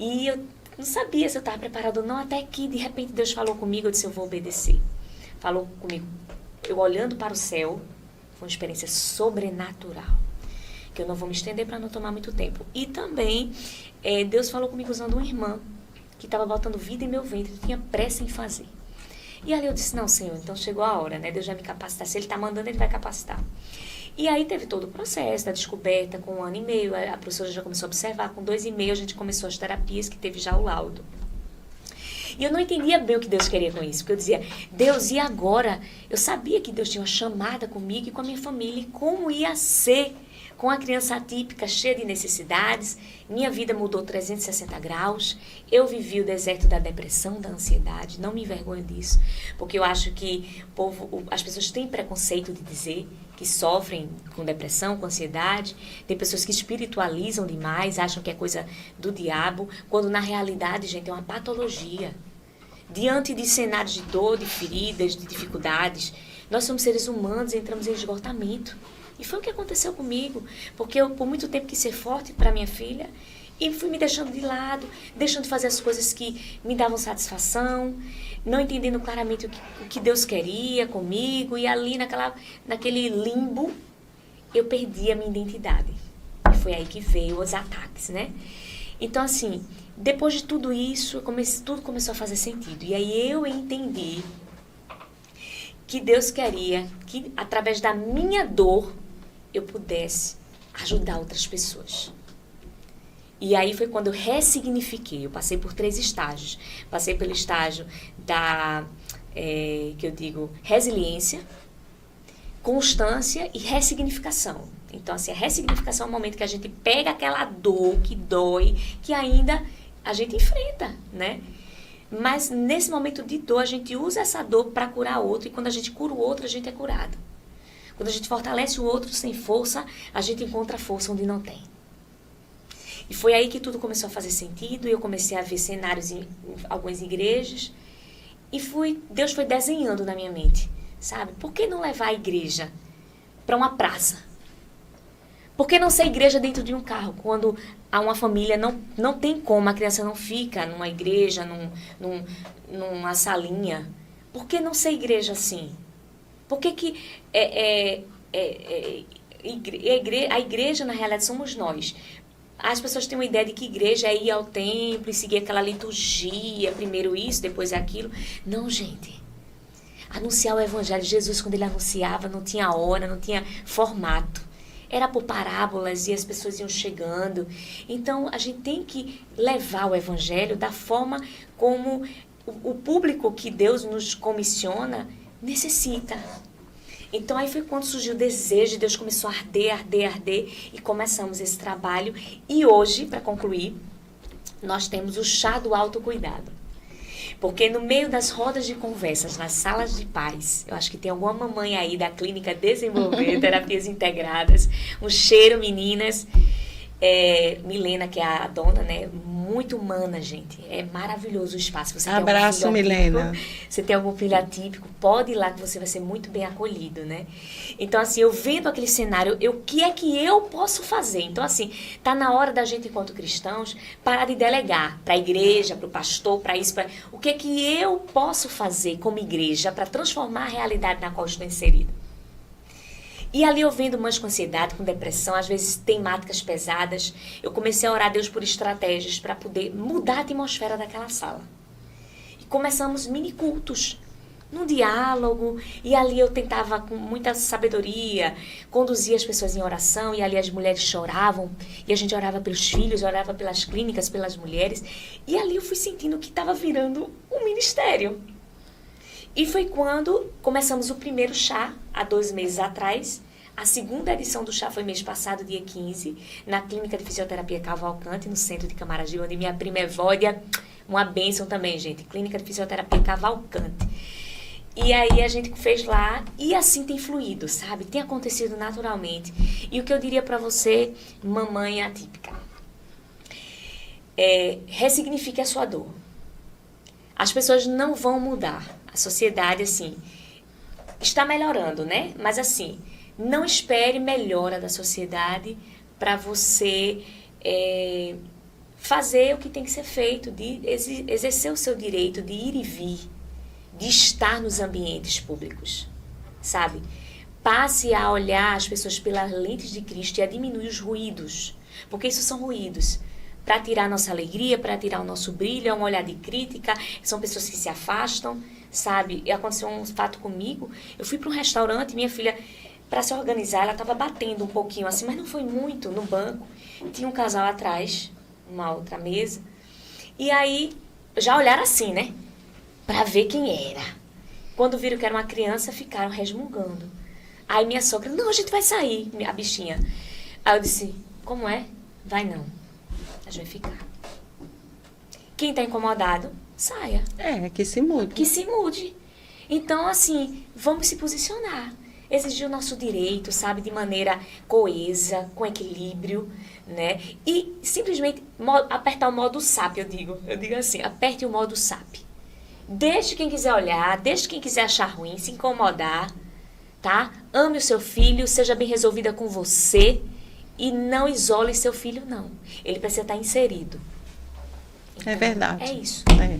E eu não sabia se eu estava preparado ou não, até que de repente Deus falou comigo, eu disse, eu vou obedecer. Falou comigo, eu olhando para o céu, foi uma experiência sobrenatural, que eu não vou me estender para não tomar muito tempo. E também, Deus falou comigo usando uma irmã, que estava botando vida em meu ventre, tinha pressa em fazer. E ali eu disse, não, Senhor, então chegou a hora, né? Deus vai me capacitar. Se Ele está mandando, Ele vai capacitar. E aí teve todo o processo da descoberta, com 1 ano e meio, a professora já começou a observar, com 2 e meio a gente começou as terapias, que teve já o laudo. E eu não entendia bem o que Deus queria com isso, porque eu dizia, Deus, e agora? Eu sabia que Deus tinha uma chamada comigo e com a minha família, e como ia ser com a criança atípica, cheia de necessidades. Minha vida mudou 360 graus, eu vivi o deserto da depressão, da ansiedade, não me envergonho disso, porque eu acho que as pessoas têm preconceito de dizer que sofrem com depressão, com ansiedade, tem pessoas que espiritualizam demais, acham que é coisa do diabo, quando na realidade, gente, é uma patologia. Diante de cenários de dor, de feridas, de dificuldades, nós somos seres humanos e entramos em esgotamento. E foi o que aconteceu comigo, porque eu por muito tempo quis ser forte para minha filha e fui me deixando de lado, deixando de fazer as coisas que me davam satisfação, não entendendo claramente o que Deus queria comigo, e ali naquele limbo eu perdi a minha identidade. E foi aí que veio os ataques, né? Então, assim, depois de tudo isso, tudo começou a fazer sentido. E aí eu entendi que Deus queria que, através da minha dor, eu pudesse ajudar outras pessoas. E aí foi quando eu ressignifiquei. Eu passei por 3 estágios. Passei pelo estágio que eu digo, resiliência, constância e ressignificação. Então, assim, a ressignificação é o momento que a gente pega aquela dor que dói, que ainda a gente enfrenta, né? Mas nesse momento de dor, a gente usa essa dor para curar outro, e quando a gente cura o outro, a gente é curado. Quando a gente fortalece o outro sem força, a gente encontra força onde não tem. E foi aí que tudo começou a fazer sentido, e eu comecei a ver cenários em algumas igrejas, e Deus foi desenhando na minha mente, sabe? Por que não levar a igreja para uma praça? Por que não ser igreja dentro de um carro? Quando uma família não tem como, a criança não fica numa igreja, numa salinha. Por que não ser igreja assim? Por que a igreja, na realidade, somos nós? As pessoas têm uma ideia de que igreja é ir ao templo e seguir aquela liturgia, primeiro isso, depois aquilo. Não, gente. Anunciar o evangelho. Jesus, quando ele anunciava, não tinha hora, não tinha formato. Era por parábolas e as pessoas iam chegando. Então, a gente tem que levar o evangelho da forma como o público que Deus nos comissiona necessita. Então, aí foi quando surgiu o desejo, Deus começou a arder, e começamos esse trabalho. E hoje, para concluir, nós temos o chá do autocuidado. Porque no meio das rodas de conversas, nas salas de paz, eu acho que tem alguma mamãe aí da clínica Desenvolver Terapias Integradas. Um cheiro, meninas. Milena, que é a dona, né? Muito humana, gente. É maravilhoso o espaço. Você Abraço, tem Milena. Você tem algum filho atípico, pode ir lá que você vai ser muito bem acolhido, né? Então, assim, eu vendo aquele cenário, o que é que eu posso fazer? Então, assim, tá na hora da gente, enquanto cristãos, parar de delegar para a igreja, para o pastor, para isso, o que é que eu posso fazer como igreja para transformar a realidade na qual estou inserida? E ali eu vendo mães com ansiedade, com depressão, às vezes temáticas pesadas, eu comecei a orar a Deus por estratégias para poder mudar a atmosfera daquela sala. E começamos mini cultos, num diálogo, e ali eu tentava com muita sabedoria conduzir as pessoas em oração, e ali as mulheres choravam, e a gente orava pelos filhos, orava pelas clínicas, pelas mulheres, e ali eu fui sentindo que estava virando um ministério. E foi quando começamos o primeiro chá, há 2 meses atrás. A segunda edição do chá foi mês passado, dia 15, na Clínica de Fisioterapia Cavalcante, no centro de Camaragibe, onde minha prima Evódia, uma bênção também, gente, Clínica de Fisioterapia Cavalcante. E aí a gente fez lá, e assim tem fluído, sabe? Tem acontecido naturalmente. E o que eu diria para você, mamãe atípica, ressignifique a sua dor. As pessoas não vão mudar. A sociedade, assim, está melhorando, né? Mas, assim, não espere melhora da sociedade para você fazer o que tem que ser feito, de exercer o seu direito de ir e vir, de estar nos ambientes públicos, sabe? Passe a olhar as pessoas pelas lentes de Cristo e a diminuir os ruídos, porque isso são ruídos. Para tirar a nossa alegria, para tirar o nosso brilho, é um olhar de crítica, são pessoas que se afastam, sabe? E aconteceu um fato comigo, eu fui para um restaurante, minha filha, para se organizar, ela estava batendo um pouquinho assim, mas não foi muito, no banco. Tinha um casal atrás, uma outra mesa, e aí já olharam assim, né? Para ver quem era. Quando viram que era uma criança, ficaram resmungando. Aí minha sogra, não, a gente vai sair, a bichinha. Aí eu disse, como é? Vai não. A gente vai ficar. Quem está incomodado, saia. Que se mude. Que se mude. Então, assim, vamos se posicionar. Exigir o nosso direito, sabe, de maneira coesa, com equilíbrio, né? E simplesmente apertar o modo SAP, eu digo assim, aperte o modo SAP. Deixe quem quiser olhar, deixe quem quiser achar ruim, se incomodar, tá? Ame o seu filho, seja bem resolvida com você e não isole seu filho, não. Ele precisa estar inserido. Então, é verdade. É isso. É.